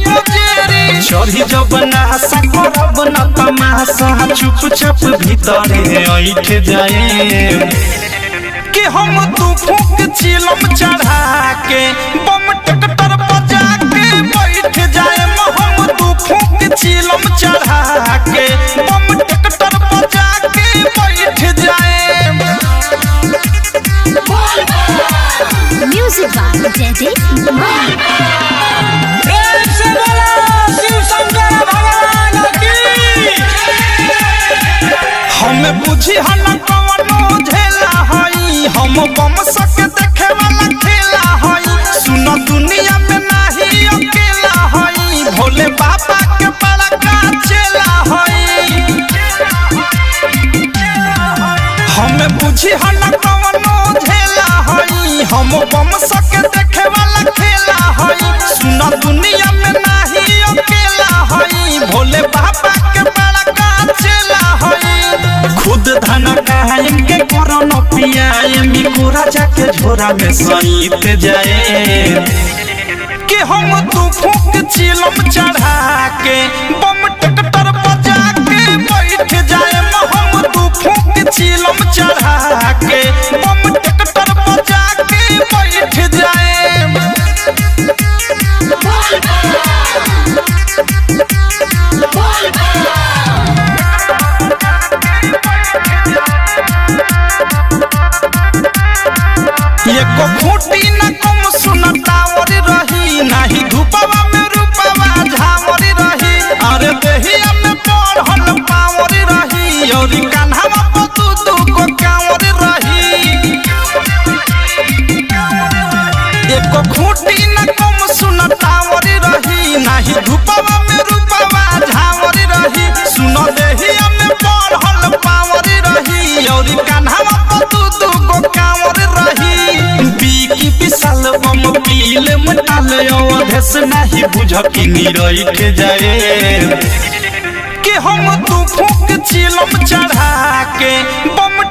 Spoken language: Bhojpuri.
चढ़ी जब नहासा करब न तमाशा चुपचाप भीतरे ऐठ जाए कि हम तू फूक चिलम चढ़ा के बम ट्रैक्टर बजा के बैठ जाए हम तू फूक चिलम चढ़ा के बम ट्रैक्टर बजा के बैठ जाए। म्यूजिक बाय जयदीप हमें बुझी हन कवनो झेला हई हम बम सक देखे वाला खेला हई सुन दुनिया में नाही अकेला हई भोले बाबा के बड़ा का चेला हई। हमें बुझी हन कवनो झेला हई हम बम सक देखे वाला खेला हई सुन दुनिया में नाही अकेला हई भोले बाबा के बड़ा का चेला हई। खुद धन कायम के करन पियाम को राजा के झोरा में सईत जाए कि हम तू फूक चिलम चढ़ा के बम ट्रैक्टर बजा के बैठ जाए हम तू फूक चिलम चढ़ा के बम ट्रैक्टर बजा के बैठ जाए। एको फूटी न कम सुनतावर रही नाही धूपवा में रूपवा झावर रही अरे देहिया में पढ़ल पावर रही और कान्हवा पर दू को कांवर रही। एको फूटी न कम सुनतावर रही नाही धूपवा में रूपवा झावर रही सुन देहिया में पढ़ल पावर रही और कान्हवा पर दू को कांवर रही। बीकी विशाल बम पील मटाल अवधेश नहीं बुझ कि निरैठ जाए कि हम तू फूक चिलम चढ़ा के बम